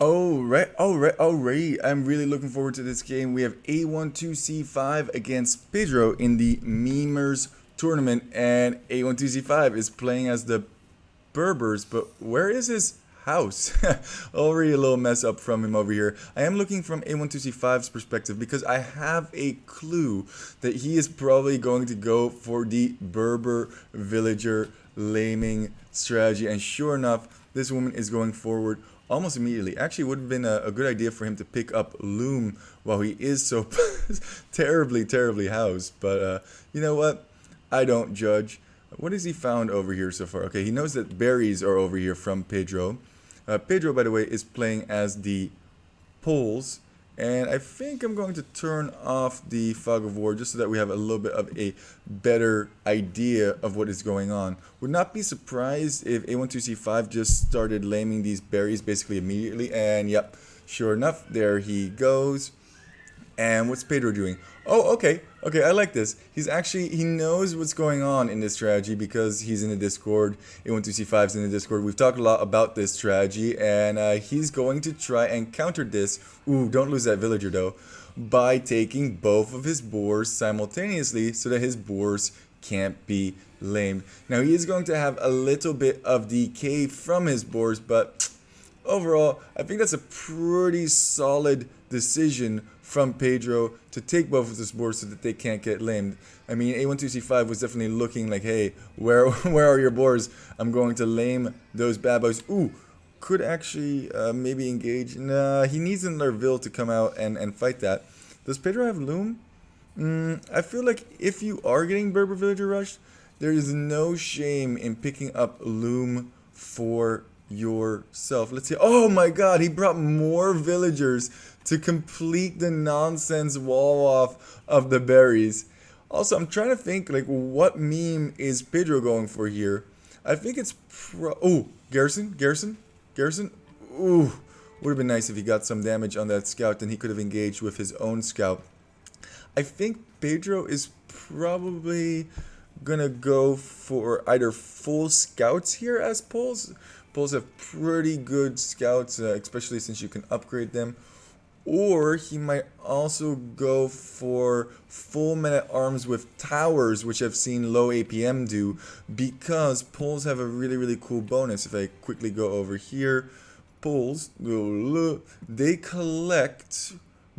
Alright. I'm really looking forward to this game. We have A12C5 against Pidrow in the Memers tournament, and A12C5 is playing as the Berbers, but where is his house? Already a little mess up from him over here. I am looking from A12C5's perspective because I have a clue that he is probably going to go for the Berber villager laming strategy, and sure enough, this woman is going forward almost immediately. Actually, it would have been a good idea for him to pick up Loom while he is so terribly housed. But you know what? I don't judge. What has he found over here so far? Okay, he knows that berries are over here from Pidrow. Pidrow, by the way, is playing as the Poles. And I think I'm going to turn off the fog of war just so that we have a little bit of a better idea of what is going on. Would not be surprised if A12C5 just started laming these berries basically immediately. And yep, sure enough, there he goes. And what's Pedro doing? Oh, okay, I like this. He knows what's going on in this strategy because he's in the Discord. A12C5 is in the Discord. We've talked a lot about this strategy, and he's going to try and counter this. Ooh, don't lose that villager though. By taking both of his boars simultaneously so that his boars can't be lamed. Now, he is going to have a little bit of decay from his boars, but overall, I think that's a pretty solid decision from Pedro to take both of his boars so that they can't get lamed. I mean, A12C5 was definitely looking like, hey, where are your boars? I'm going to lame those bad boys. Ooh, could actually maybe engage. Nah, he needs another vill to come out and fight that. Does Pedro have loom? I feel like if you are getting Berber villager rushed, there is no shame in picking up loom for yourself. Let's see. Oh my god, he brought more villagers to complete the nonsense wall off of the berries. Also, I'm trying to think, like, what meme is Pedro going for here? I think it's Garrison. Ooh, would have been nice if he got some damage on that scout, then he could have engaged with his own scout. I think Pedro is probably gonna go for either full scouts here as Poles. Poles have pretty good scouts, especially since you can upgrade them. Or he might also go for full men-at-arms with towers, which I've seen low APM do, because Poles have a really cool bonus. If I quickly go over here, Poles, they collect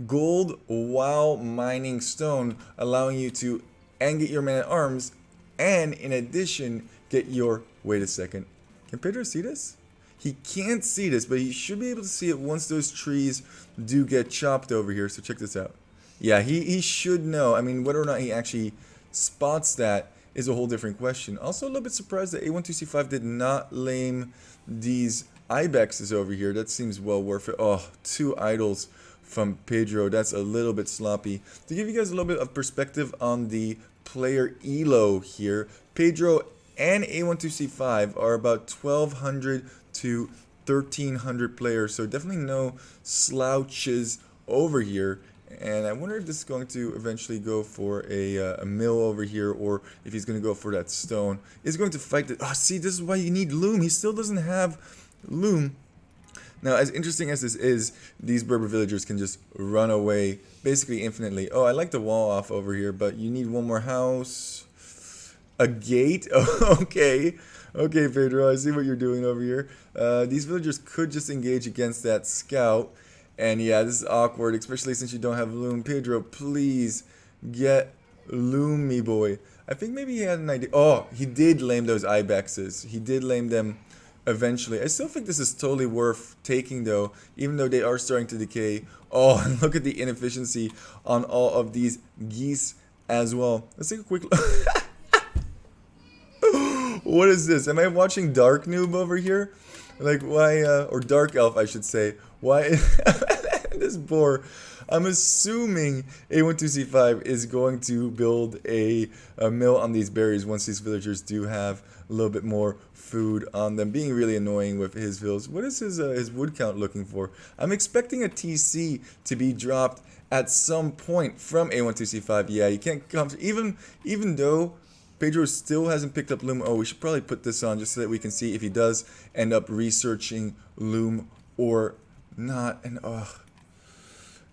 gold while mining stone, allowing you to and get your men-at-arms, and in addition, get your... Wait a second. Can Pedro see this? He can't see this, but he should be able to see it once those trees do get chopped over here. So check this out. Yeah, he should know. I mean, whether or not he actually spots that is a whole different question. Also, a little bit surprised that A12C5 did not lame these ibexes over here. That seems well worth it. Oh, 2 idols from Pedro. That's a little bit sloppy. To give you guys a little bit of perspective on the player elo here, Pedro and A12C5 are about 1,200 to 1,300 players, so definitely no slouches over here. And I wonder if this is going to eventually go for a mill over here, or if he's going to go for that stone. He's going to fight the... Oh, see, this is why you need loom. He still doesn't have loom. Now, as interesting as this is, these Berber villagers can just run away basically infinitely. Oh, I like the wall off over here, but you need one more house. A gate? Oh, okay. Okay, Pedro, I see what you're doing over here. These villagers could just engage against that scout. And yeah, this is awkward, especially since you don't have loom. Pedro, please get loom, me boy. I think maybe he had an idea. Oh, he did lame those ibexes. He did lame them eventually. I still think this is totally worth taking, though, even though they are starting to decay. Oh, and look at the inefficiency on all of these geese as well. Let's take a quick look. What is this? Am I watching Dark Noob over here? Like, why, or Dark Elf, I should say. Why, this boar, I'm assuming A12C5 is going to build a mill on these berries once these villagers do have a little bit more food on them. Being really annoying with his vills. What is his wood count looking for? I'm expecting a TC to be dropped at some point from A12C5. Yeah, you can't come, even though Pedro still hasn't picked up loom. Oh, we should probably put this on just so that we can see if he does end up researching loom or not an...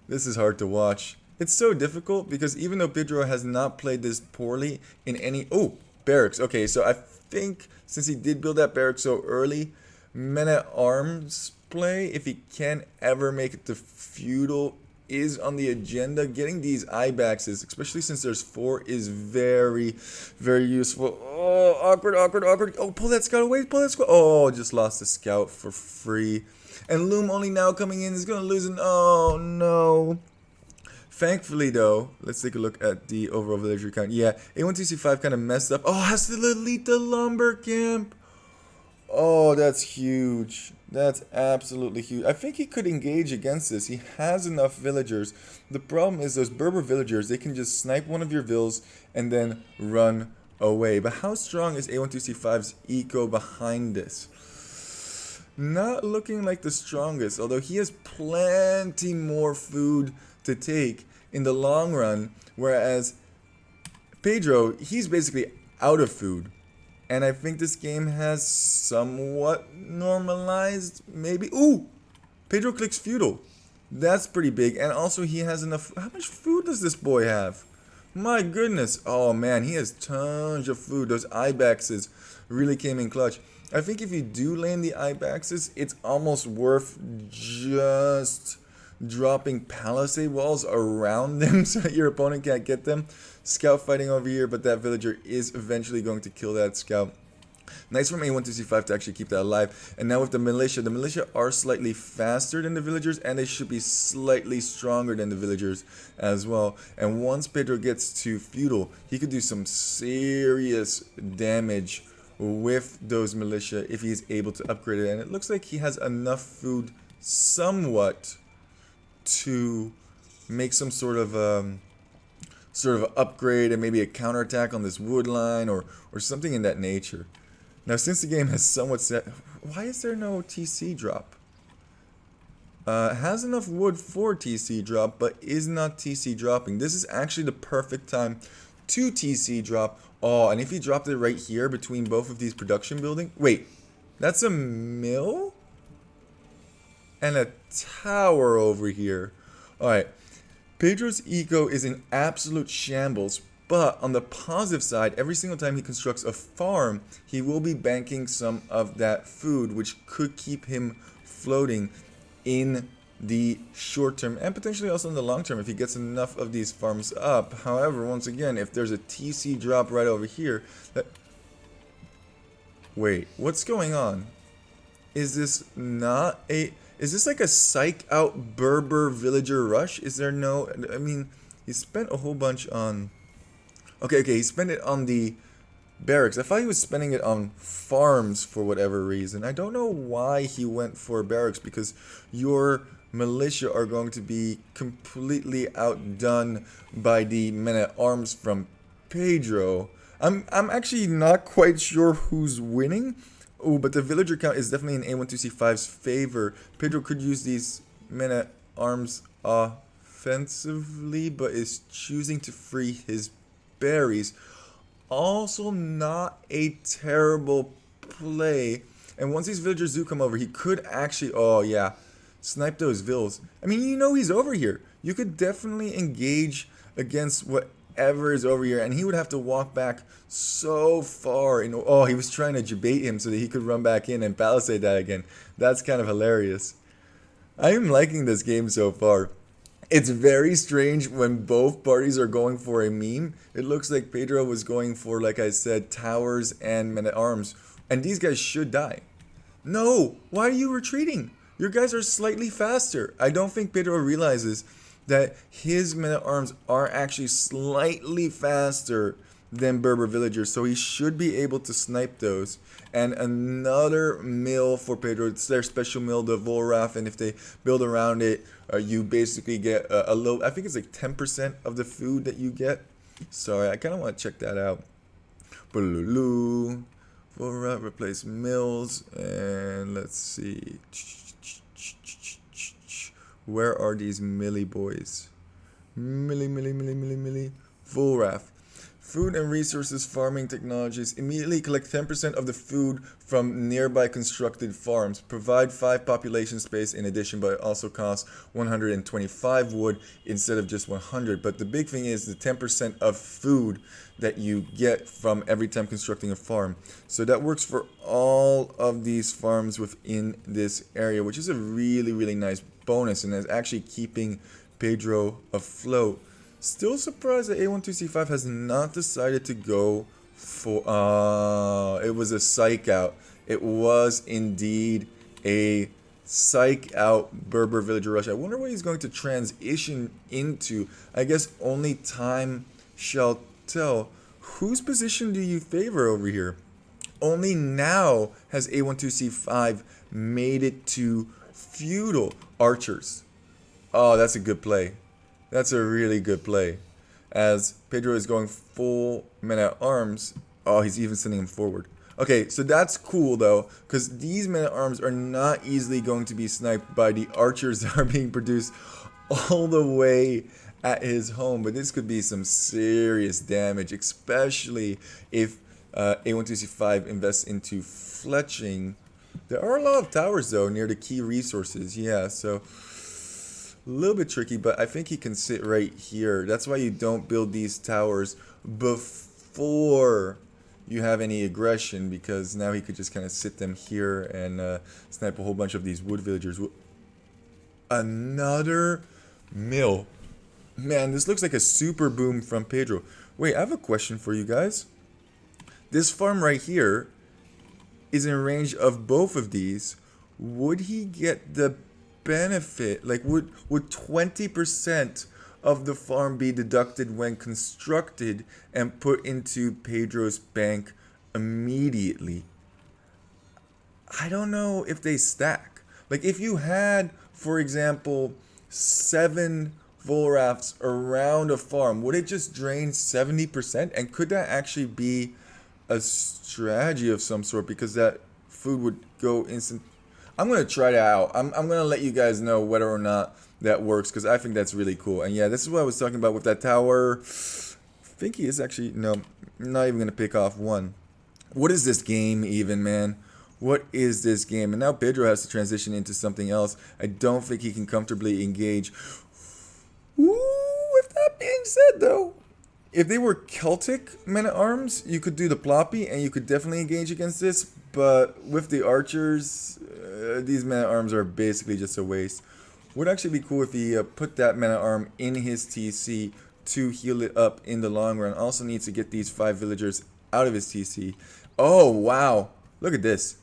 This is hard to watch. It's so difficult because even though Pidrow has not played this poorly in any... Oh, barracks. Okay, so I think since he did build that barracks so early, men-at-arms play, if he can ever make it to feudal, is on the agenda. Getting these Ibaxes, especially since there's 4, is very, very useful. Oh, awkward, awkward, awkward. Oh, pull that scout away, pull that scout. Oh, just lost the scout for free. And Loom only now coming in is going to lose an... Oh, no. Thankfully, though, let's take a look at the overall villager count. Yeah, A12C5 kind of messed up. Oh, has to delete the lumber camp. Oh, that's huge. That's absolutely huge. I think he could engage against this. He has enough villagers. The problem is those Berber villagers, they can just snipe one of your vills and then run away. But how strong is A12C5's eco behind this? Not looking like the strongest, although he has plenty more food to take in the long run, whereas Pidrow, he's basically out of food. And I think this game has somewhat normalized, maybe. Ooh! Pidrow clicks feudal. That's pretty big. And also he has enough... How much food does this boy have? My goodness. Oh man, he has tons of food. Those Ibaxes really came in clutch. I think if you do land the Ibaxes, it's almost worth just dropping palisade walls around them so that your opponent can't get them. Scout fighting over here, but that villager is eventually going to kill that scout. Nice from A12C5 to actually keep that alive. And now with the militia are slightly faster than the villagers, and they should be slightly stronger than the villagers as well. And once Pidrow gets to feudal, he could do some serious damage with those militia if he's able to upgrade it. And it looks like he has enough food somewhat to make some sort of upgrade and maybe a counterattack on this wood line or something in that nature. Now, since the game has somewhat set... Why is there no TC drop? Has enough wood for TC drop, but is not TC dropping. This is actually the perfect time to TC drop. Oh, and if he dropped it right here between both of these production buildings... Wait, that's a mill? And a tower over here. Alright, Pidrow's eco is in absolute shambles, but on the positive side, every single time he constructs a farm, he will be banking some of that food, which could keep him floating in the short term and potentially also in the long term if he gets enough of these farms up. However, once again, if there's a TC drop right over here, wait, what's going on? Is this not a... Is this like a psych out Berber villager rush? Is there no... I mean, he spent a whole bunch on... Okay, he spent it on the barracks. I thought he was spending it on farms for whatever reason. I don't know why he went for barracks, because your militia are going to be completely outdone by the men-at-arms from Pidrow. I'm actually not quite sure who's winning. Oh, but the villager count is definitely in A12C5's favor. Pidrow could use these men-at-arms offensively, but is choosing to free his berries. Also not a terrible play. And once these villagers do come over, he could actually, oh yeah, snipe those vills. I mean, you know he's over here. You could definitely engage against whatever is over here, and he would have to walk back so far. Oh, he was trying to bait him so that he could run back in and palisade that again. That's kind of hilarious. I am liking this game so far. It's very strange when both parties are going for a meme. It looks like Pidrow was going for, like I said, towers and men-at-arms. And these guys should die. No! Why are you retreating? Your guys are slightly faster. I don't think Pidrow realizes that his men-at-arms are actually slightly faster than Berber villagers, so he should be able to snipe those. And another mill for Pidrow. It's their special mill, the Volrath, and if they build around it, you basically get a low, I think it's like 10% of the food that you get. Sorry, I kind of want to check that out. Volrath, replace mills, and let's see. Where are these millie boys? Millie. Volrath. Food and resources farming technologies. Immediately collect 10% of the food from nearby constructed farms. Provide 5 population space in addition, but it also costs 125 wood instead of just 100. But the big thing is the 10% of food that you get from every time constructing a farm. So that works for all of these farms within this area, which is a really, really nice bonus, and is actually keeping Pidrow afloat. Still surprised that A12C5 has not decided to go for... it was a psych out. It was indeed a psych out Berber villager rush. I wonder what he's going to transition into. I guess only time shall tell. Whose position do you favor over here? Only now has A12C5 made it to feudal archers. Oh, that's a good play. That's a really good play. As Pidrow is going full men-at-arms. Oh, he's even sending him forward. Okay, so that's cool though, because these men-at-arms are not easily going to be sniped by the archers that are being produced all the way at his home. But this could be some serious damage, especially if A12C5 invests into fletching. There are a lot of towers though near the key resources. Yeah, so... a little bit tricky, but I think he can sit right here. That's why you don't build these towers before you have any aggression, because now he could just kind of sit them here and snipe a whole bunch of these wood villagers. Another mill. Man, this looks like a super boom from Pidrow. Wait, I have a question for you guys. This farm right here is in range of both of these. Would he get the benefit? Like, would 20% of the farm be deducted when constructed and put into Pidrow's bank immediately? I don't know if they stack. Like, if you had, for example, 7 Volraths around a farm, would it just drain 70%? And could that actually be a strategy of some sort? Because that food would go instant. I'm going to try that out. I'm going to let you guys know whether or not that works, because I think that's really cool. And yeah, this is what I was talking about with that tower. I think he is actually, no, not even going to pick off one. What is this game even, man? What is this game? And now Pidrow has to transition into something else. I don't think he can comfortably engage. Ooh, with that being said, though, if they were Celtic men-at-arms, you could do the ploppy and you could definitely engage against this. But with the archers, these men-at-arms are basically just a waste. Would actually be cool if he put that men-at-arm in his TC to heal it up in the long run. Also needs to get these 5 villagers out of his TC. Oh, wow. Look at this.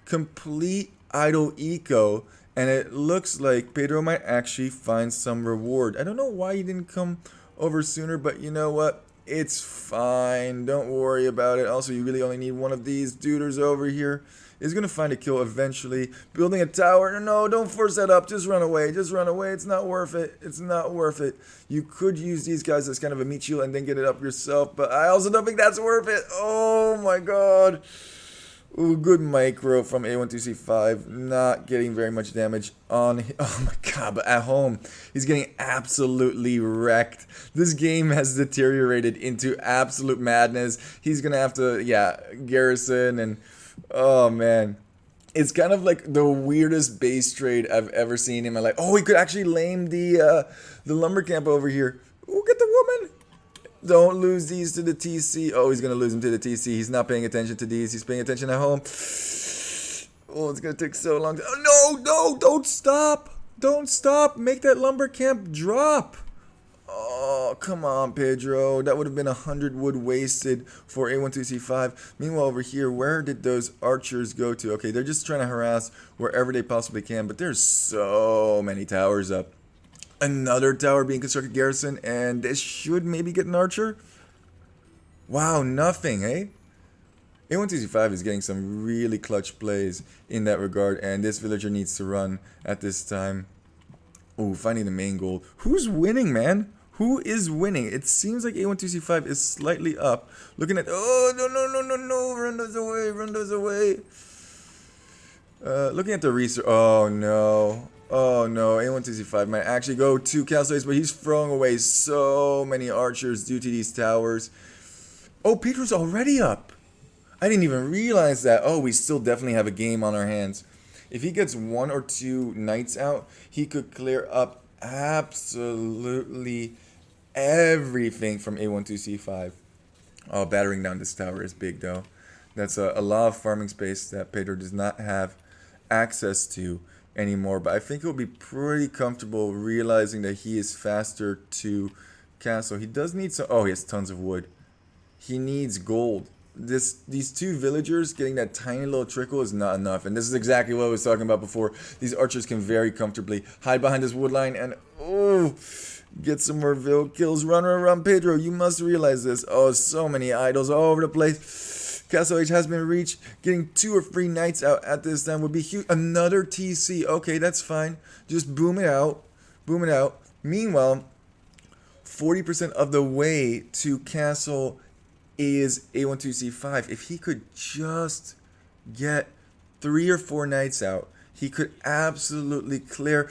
Complete idle eco. And it looks like Pidrow might actually find some reward. I don't know why he didn't come over sooner, but you know what? It's fine. Don't worry about it. Also, you really only need one of these duders over here. He's going to find a kill eventually. Building a tower. No, don't force that up. Just run away. Just run away. It's not worth it. It's not worth it. You could use these guys as kind of a meat shield and then get it up yourself, but I also don't think that's worth it. Oh my god. Ooh, good micro from A12C5. Not getting very much damage on... Oh my god, but at home, he's getting absolutely wrecked. This game has deteriorated into absolute madness. He's going to have to, yeah, garrison and... Oh, man. It's kind of like the weirdest base trade I've ever seen in my life. Oh, he could actually lame the lumber camp over here. Ooh, get the woman. Don't lose these to the TC. Oh, he's going to lose them to the TC. He's not paying attention to these. He's paying attention at home. Oh, it's going to take so long. Oh, no, don't stop. Don't stop. Make that lumber camp drop. Oh, come on, Pidrow. That would have been 100 wood wasted for A12C5. Meanwhile, over here, where did those archers go to? Okay, they're just trying to harass wherever they possibly can, but there's so many towers up. Another tower being constructed garrison, and this should maybe get an archer. Wow, nothing, eh? A12C5 is getting some really clutch plays in that regard, and this villager needs to run at this time. Oh, finding the main goal. Who's winning, man? Who is winning? It seems like A12C5 is slightly up. Looking at... Oh, no. Run those away. Run those away. Looking at the research... Oh, no. Oh, no. A12C5 might actually go to Castle Ace, but he's throwing away so many archers due to these towers. Oh, Pedro's already up. I didn't even realize that. Oh, we still definitely have a game on our hands. If he gets 1 or 2 knights out, he could clear up absolutely everything from A12C5. Oh, battering down this tower is big, though. That's a lot of farming space that Pedro does not have access to anymore. But I think he'll be pretty comfortable realizing that he is faster to castle. He does need some... Oh, he has tons of wood. He needs gold. These 2 villagers getting that tiny little trickle is not enough. And this is exactly what I was talking about before. These archers can very comfortably hide behind this wood line and... Oh... Get some more vill kills. Run, Pedro. You must realize this. Oh, so many idols all over the place. Castle Age has been reached. Getting 2 or 3 knights out at this time would be huge. Another TC. Okay, that's fine. Just boom it out. Boom it out. Meanwhile, 40% of the way to castle is A12C5. If he could just get 3 or 4 knights out, he could absolutely clear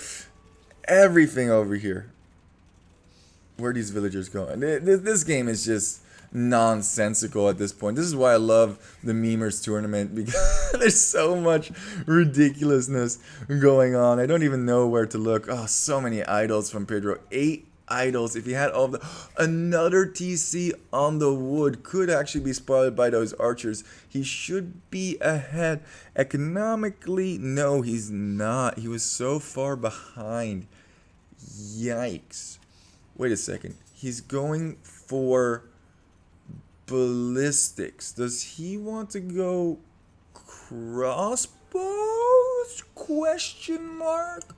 everything over here. Where are these villagers going? This game is just nonsensical at this point. This is why I love the Memers tournament, because there's so much ridiculousness going on. I don't even know where to look. Oh, so many idols from Pedro. 8 idols. If he had all of the... Another TC on the wood could actually be spotted by those archers. He should be ahead. Economically, no, he's not. He was so far behind. Yikes. Wait a second. He's going for ballistics. Does he want to go crossbows? Question mark.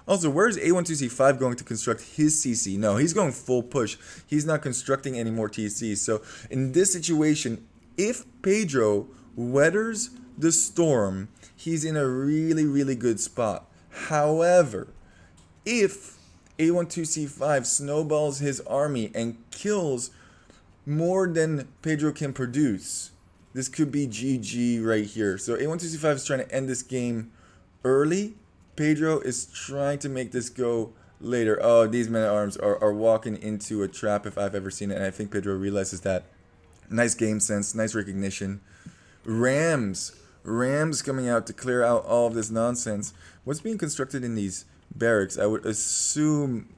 Also, where's A12C5 going to construct his CC? No, he's going full push. He's not constructing any more TCs. So in this situation, if Pedro weathers the storm, he's in a really, really good spot. However, if A12C5 snowballs his army and kills more than Pedro can produce, this could be GG right here. So A12C5 is trying to end this game early. Pedro is trying to make this go later. Oh, these men-at-arms are walking into a trap if I've ever seen it, and I think Pedro realizes that. Nice game sense, nice recognition. Rams coming out to clear out all of this nonsense. What's being constructed in these barracks? I would assume...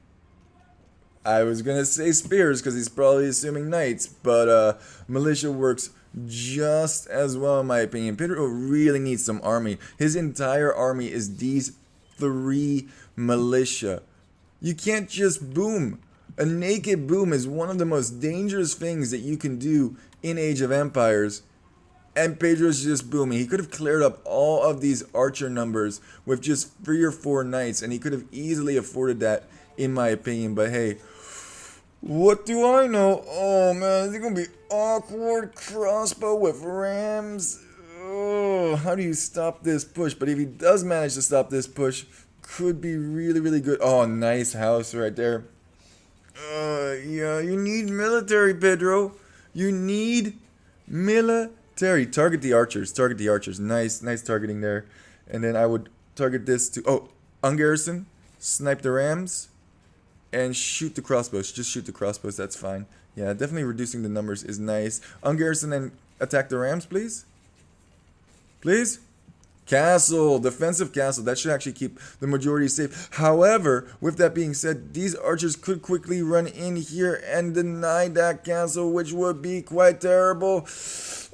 I was going to say spears because he's probably assuming knights, but militia works just as well in my opinion. Pedro really needs some army. His entire army is these 3 militia. You can't just boom. A naked boom is one of the most dangerous things that you can do in Age of Empires. And Pedro's just booming. He could have cleared up all of these archer numbers with just 3 or 4 knights, and he could have easily afforded that in my opinion. But hey, what do I know? Oh man, it's gonna be awkward. Crossbow with rams. Oh, how do you stop this push? But if he does manage to stop this push, could be really, really good. Oh, nice house right there. Yeah, you need military, Pedro. You need military. Target the archers. Target the archers. Nice targeting there. And then I would target this to... Oh, ungarrison. Snipe the rams. And shoot the crossbows. Just shoot the crossbows. That's fine. Yeah, definitely reducing the numbers is nice. Ungarrison and attack the rams, please. Please. Castle. Defensive castle. That should actually keep the majority safe. However, with that being said, these archers could quickly run in here and deny that castle, which would be quite terrible.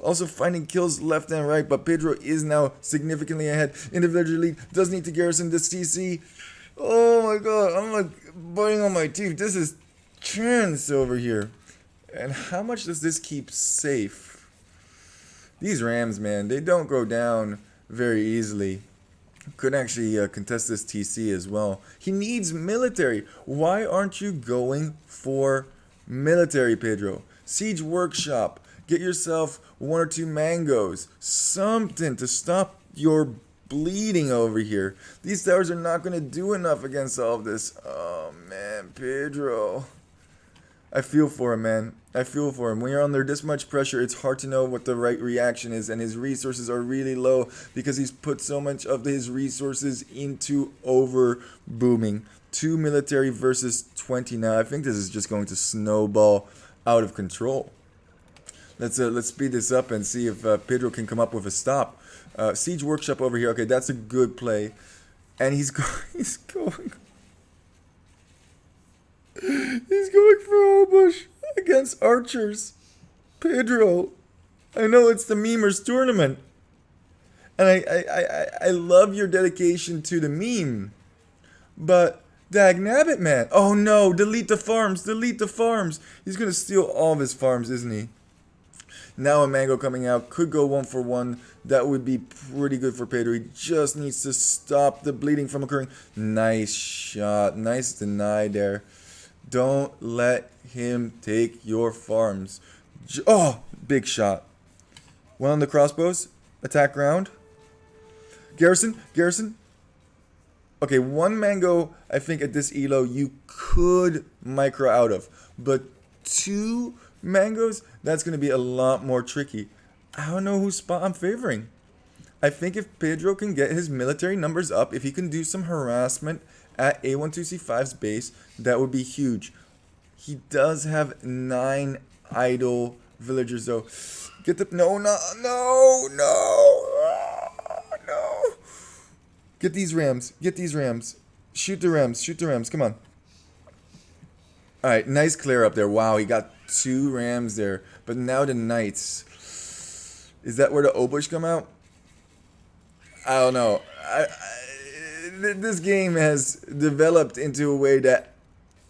Also finding kills left and right, but Pedro is now significantly ahead. Individual lead does need to garrison this CC. Oh my god, I'm like biting on my teeth. This is chance over here. And how much does this keep safe? These rams, man, they don't go down very easily. Could actually contest this TC as well. He needs military. Why aren't you going for military, Pedro? Siege workshop. Get yourself 1 or 2 mangoes. Something to stop your bleeding over here. These towers are not going to do enough against all of this. Oh man, Pedro. I feel for him, man. I feel for him. When you're under this much pressure, it's hard to know what the right reaction is, and his resources are really low because he's put so much of his resources into over booming. 2 military versus 20 now. I think this is just going to snowball out of control. Let's speed this up and see if Pedro can come up with a stop. Siege Workshop over here. Okay, that's a good play. And he's he's going for ambush against archers. Pedro, I know it's the memers tournament, and I love your dedication to the meme, but dagnabbit, man. Oh no, delete the farms, delete the farms. He's gonna steal all of his farms, isn't he? Now a mango coming out, could go 1-for-1. That would be pretty good for Pedro. He just needs to stop the bleeding from occurring. Nice shot, nice deny there. Don't let him take your farms. Oh, big shot. One on the crossbows. Attack round. Garrison. Okay, one mango, I think at this elo you could micro out of. But two mangoes, that's going to be a lot more tricky. I don't know whose spot I'm favoring. I think if Pedro can get his military numbers up, if he can do some harassment at A12C5's base, that would be huge. He does have 9 idle villagers though. Get the no. Get these rams. Shoot the rams. Come on. Alright, nice clear up there. Wow, he got 2 rams there. But now the knights. Is that where the obush come out? I don't know. This game has developed into a way that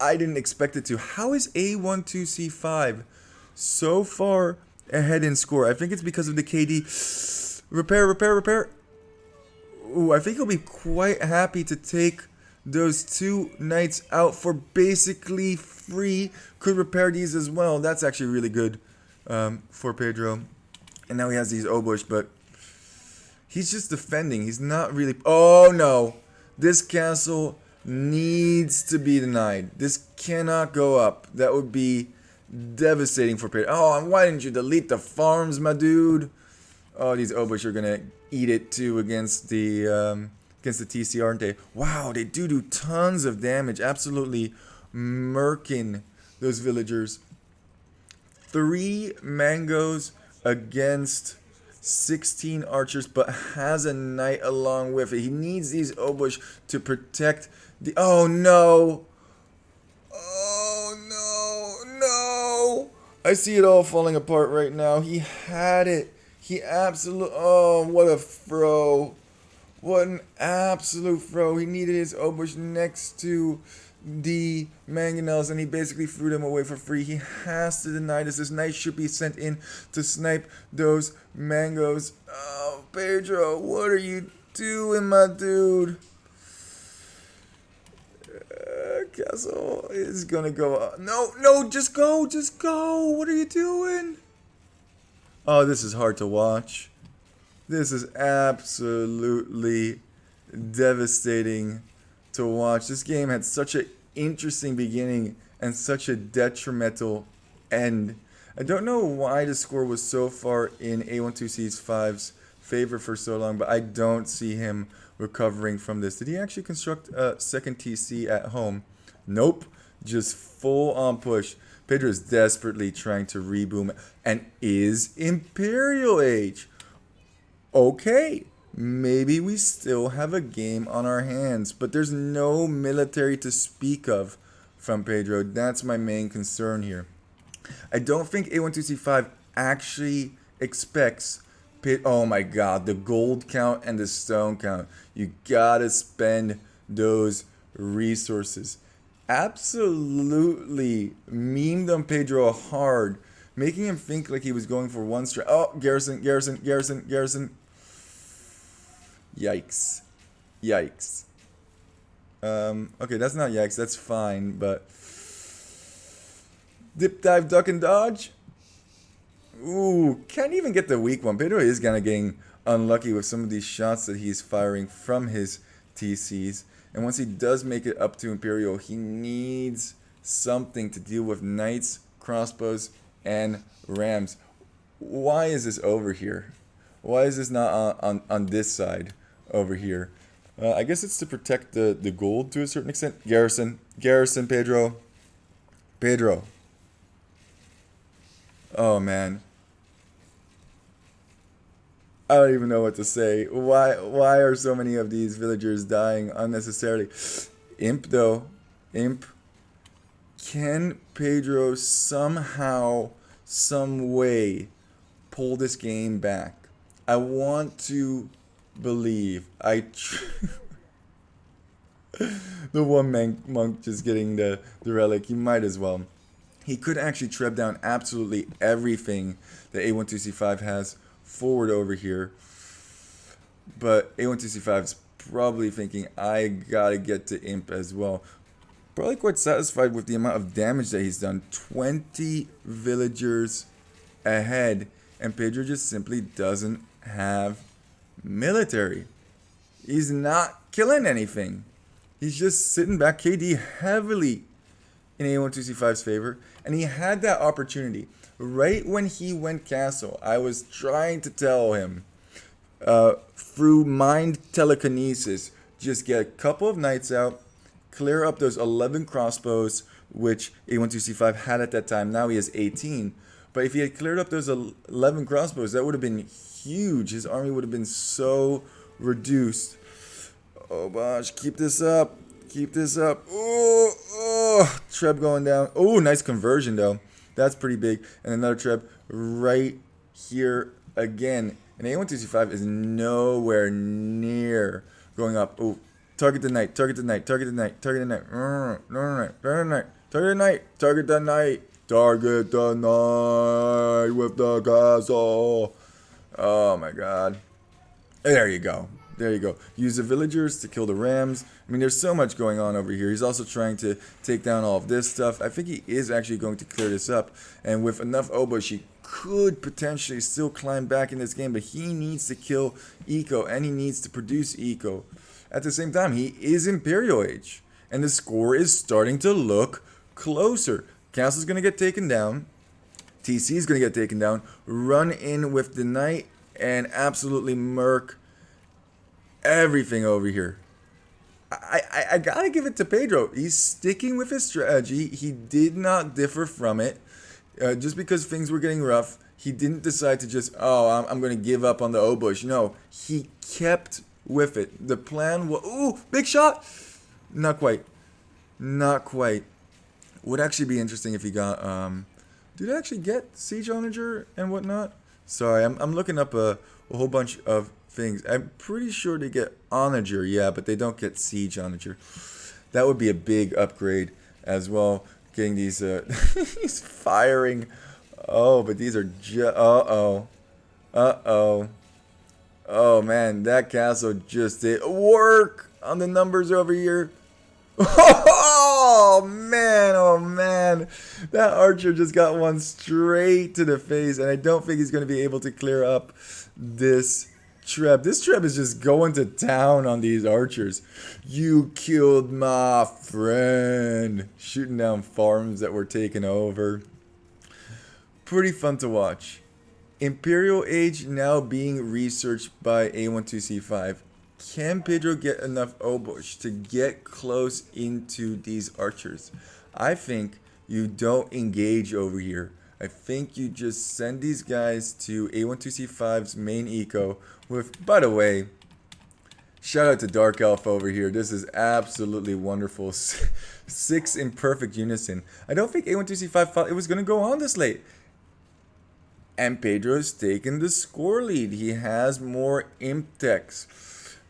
I didn't expect it to. How is A12C5 so far ahead in score? I think it's because of the KD. Repair. Ooh, I think he'll be quite happy to take those 2 knights out for basically free. Could repair these as well. That's actually really good for Pedro. And now he has these obush, but he's just defending. He's not really... Oh, no. This castle needs to be denied. This cannot go up. That would be devastating for Pedro. Oh, and why didn't you delete the farms, my dude? Oh, these obush are going to eat it, too, against the TC, aren't they? Wow, they do tons of damage. Absolutely murking those villagers. 3 mangoes against 16 archers, but has a knight along with it. He needs these obush to protect the... Oh, no. I see it all falling apart right now. He had it. He absolutely... Oh, what a throw. What an absolute throw. He needed his obush next to the mangonels, and he basically threw them away for free. He has to deny this. This knight should be sent in to snipe those mangoes. Oh, Pedro, what are you doing, my dude? Castle is gonna go up. No, just go. What are you doing? Oh, this is hard to watch. This is absolutely devastating to watch. This game had such an interesting beginning and such a detrimental end. I don't know why the score was so far in A12C5's favor for so long, but I don't see him recovering from this. Did he actually construct a second TC at home? Nope. Just full on push. Pedro is desperately trying to reboom and is Imperial Age. Okay, maybe we still have a game on our hands, but there's no military to speak of from Pedro. That's my main concern here. I don't think A12C5 actually expects... Oh my god, the gold count and the stone count. You gotta spend those resources. Absolutely memed on Pedro hard, making him think like he was going for one strike. Oh, garrison. Yikes. Okay, that's not yikes, that's fine, but... Dip, dive, duck, and dodge? Ooh, can't even get the weak one. Pedro is kind of getting unlucky with some of these shots that he's firing from his TCs. And once he does make it up to Imperial, he needs something to deal with knights, crossbows, and rams. Why is this over here? Why is this not on this side over here? I guess it's to protect the gold to a certain extent. Garrison, Pedro. Oh, man. I don't even know what to say. Why are so many of these villagers dying unnecessarily? Imp though. Imp. Can Pedro somehow, some way, pull this game back? I want to believe. The one monk just getting the relic. He might as well. He could actually treb down absolutely everything that A12C5 has forward over here. But A12C5 is probably thinking, I gotta get to Imp as well. Probably quite satisfied with the amount of damage that he's done. 20 villagers ahead. And Pedro just simply doesn't have military. He's not killing anything. He's just sitting back. KD heavily in A12C5's favor. And he had that opportunity. Right when he went castle, I was trying to tell him, through mind telekinesis, just get a couple of knights out, clear up those 11 crossbows, which A12C5 had at that time. Now he has 18. But if he had cleared up those 11 crossbows, that would have been huge. His army would have been so reduced. Oh gosh, keep this up. Keep this up. Oh, treb going down. Oh, nice conversion though. That's pretty big. And another treb right here again. And A12C5 is nowhere near going up. Oh, target the knight. Target the knight. Target the knight. Target the knight. Target the knight. Target the knight. Target the knight. Target the knight with the castle. Oh my god. There you go. There you go. Use the villagers to kill the rams. I mean, there's so much going on over here. He's also trying to take down all of this stuff. I think he is actually going to clear this up. And with enough oboes, he could potentially still climb back in this game. But he needs to kill eco, and he needs to produce eco. At the same time, he is Imperial Age. And the score is starting to look closer. Castle's going to get taken down. TC is going to get taken down. Run in with the knight and absolutely murk everything over here. I gotta give it to Pedro. He's sticking with his strategy. He did not differ from it. Just because things were getting rough, he didn't decide to just, I'm going to give up on the O-Bush. No, he kept with it. The plan was, ooh, big shot. Not quite. Not quite. Would actually be interesting if he got, did it actually get Siege Onager and whatnot? Sorry, I'm looking up a whole bunch of things. I'm pretty sure they get Onager, yeah, but they don't get Siege Onager. That would be a big upgrade as well. Getting these, he's firing. Oh, but these are just, uh-oh. Uh-oh. Oh, man, that castle just did work on the numbers over here. Oh, man. That archer just got one straight to the face, and I don't think he's going to be able to clear up this treb. This treb is just going to town on these archers. You killed my friend. Shooting down farms that were taken over. Pretty fun to watch. Imperial Age now being researched by A12C5. Can Pedro get enough obosh to get close into these archers? I think you don't engage over here. I think you just send these guys to A12C5's main eco with, by the way, shout out to Dark Elf over here. This is absolutely wonderful. 6 in perfect unison. I don't think A12C5 thought it was going to go on this late. And Pedro's taken the score lead. He has more imp techs.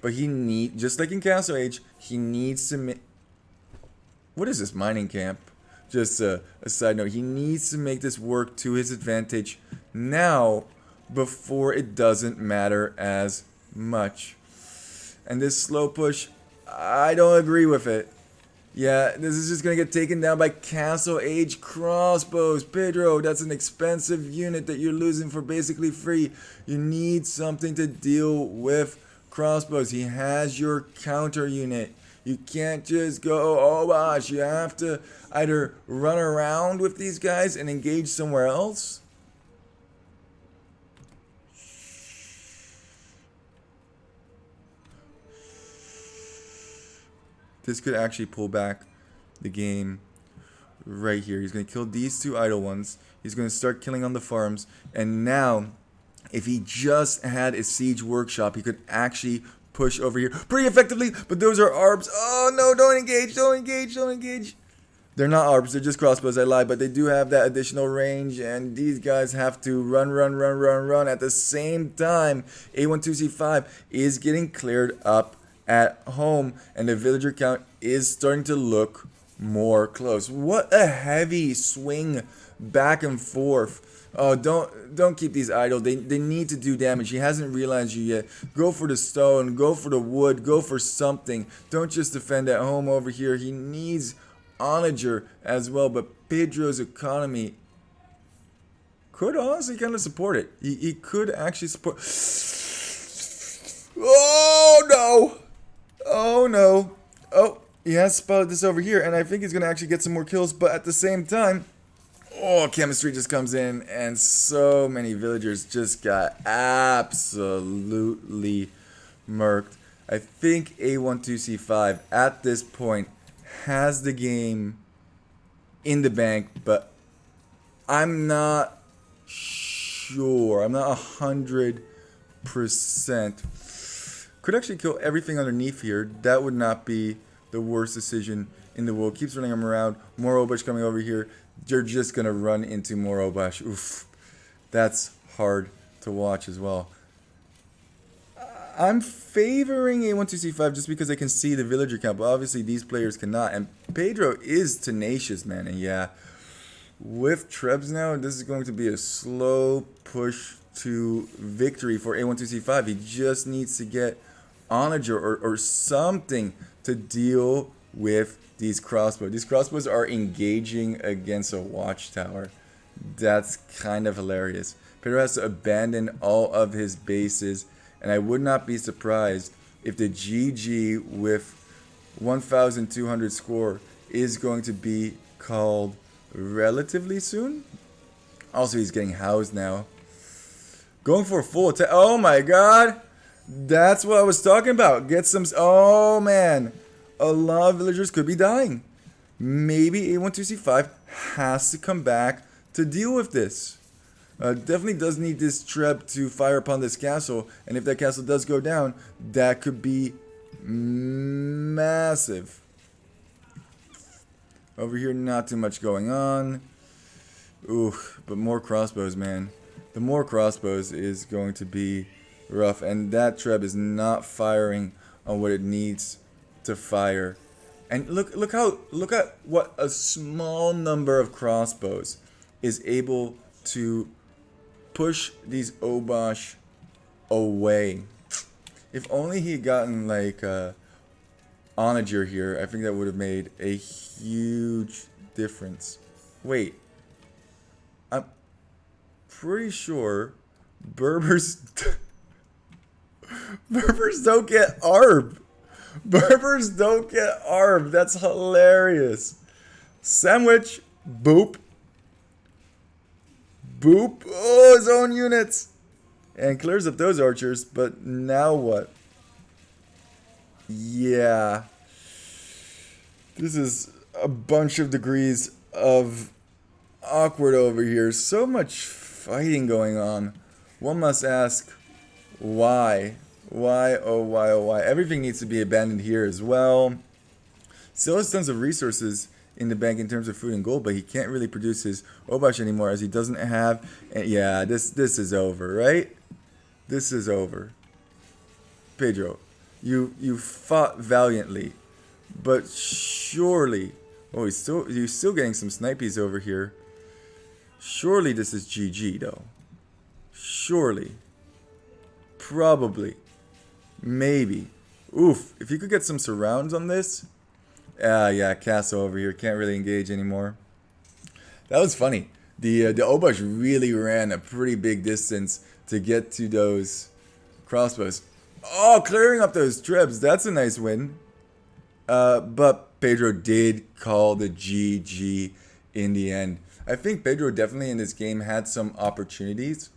But he just like in Castle Age, he needs to what is this, mining camp? Just a side note. He needs to make this work to his advantage now before it doesn't matter as much. And this slow push, I don't agree with it. Yeah, this is just going to get taken down by Castle Age Crossbows. Pedro, that's an expensive unit that you're losing for basically free. You need something to deal with Crossbows. He has your counter unit. You can't just go, oh gosh, you have to either run around with these guys and engage somewhere else. This could actually pull back the game right here. He's going to kill these 2 idle ones. He's going to start killing on the farms. And now If he just had a siege workshop, he could actually push over here pretty effectively. But those are ARBs. Oh no, don't engage, don't engage, don't engage. They're not ARBs, they're just crossbows, I lied, but they do have that additional range, and these guys have to run. At the same time, A12C5 is getting cleared up at home, and the villager count is starting to look more close. What a heavy swing back and forth. Oh, don't keep these idle. They need to do damage. He hasn't realized you yet. Go for the stone, go for the wood, go for something. Don't just defend at home over here. He needs onager as well, but Pidrow's economy could honestly kind of support it. He could actually support. Oh no! Oh no! Oh, he has spotted this over here, and I think he's gonna actually get some more kills. But at the same time, oh, chemistry just comes in, and so many villagers just got absolutely murked. I think A12C5 at this point has the game in the bank, but I'm not sure. I'm not 100%. Could actually kill everything underneath here. That would not be the worst decision in the world. Keeps running him around. More Obash coming over here. You're just going to run into more Obash. Oof. That's hard to watch as well. I'm favoring A12C5 just because I can see the villager count, but obviously these players cannot. And Pidrow is tenacious, man. And yeah, with Trebs now, this is going to be a slow push to victory for A12C5. He just needs to get onager or something to deal with these crossbows. These crossbows are engaging against a watchtower. That's kind of hilarious. Pidrow has to abandon all of his bases. And I would not be surprised if the GG with 1,200 score is going to be called relatively soon. Also, he's getting housed now. Going for a full attack. Oh my god. That's what I was talking about. Get some... Oh man. A lot of villagers could be dying. Maybe A12C5 has to come back to deal with this. Definitely does need this Treb to fire upon this castle, and if that castle does go down, that could be massive. Over here, not too much going on. Ooh, but more crossbows, man. The more crossbows is going to be rough, and that Treb is not firing on what it needs to fire. And look at what a small number of crossbows is able to push these Obash away. If only he had gotten like onager here, I think that would have made a huge difference. Wait, I'm pretty sure Berbers Berbers don't get ARB. Berbers don't get ARB. That's hilarious. Sandwich, boop. Boop. Oh, his own units. And clears up those archers, but now what? Yeah. This is a bunch of degrees of awkward over here. So much fighting going on. One must ask, why? Why, oh why, oh why? Everything needs to be abandoned here as well. Still has tons of resources in the bank in terms of food and gold, but he can't really produce his Obash anymore as he doesn't have... Yeah, this is over, right? This is over. Pidrow, you fought valiantly, but surely... Oh, he's still getting some snipies over here. Surely this is GG, though. Surely. Probably. Maybe. Oof, if you could get some surrounds on this... yeah, castle over here. Can't really engage anymore. That was funny. The Obash really ran a pretty big distance to get to those crossbows. Oh, clearing up those Trebs. That's a nice win. But Pidrow did call the GG in the end. I think Pidrow definitely in this game had some opportunities.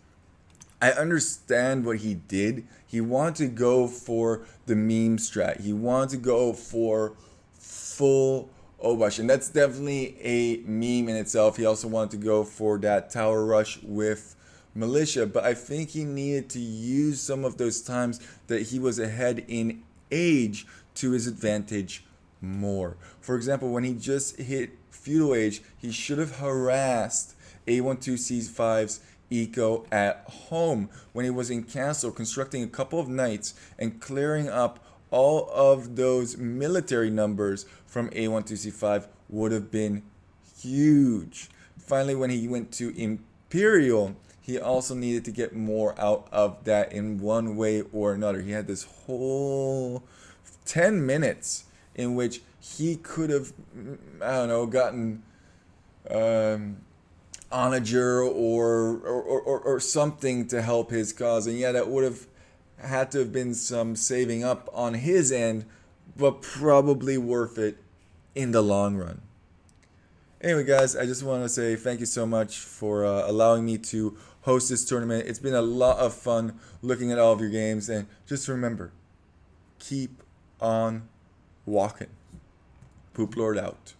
I understand what he did. He wanted to go for the meme strat. He wanted to go for full Obash, and that's definitely a meme in itself. He also wanted to go for that tower rush with militia, but I think he needed to use some of those times that he was ahead in age to his advantage more. For example, when he just hit feudal age, he should have harassed A12C5's eco at home when he was in castle, constructing a couple of knights and clearing up all of those military numbers from A12C5 would have been huge. Finally, when he went to Imperial, he also needed to get more out of that in one way or another. He had this whole 10 minutes in which he could have, I don't know, gotten onager or something to help his cause. And yeah, that would have had to have been some saving up on his end, but probably worth it in the long run. Anyway, guys, I just want to say thank you so much for allowing me to host this tournament. It's been a lot of fun looking at all of your games, and just remember, keep on walking. Poop Lord out.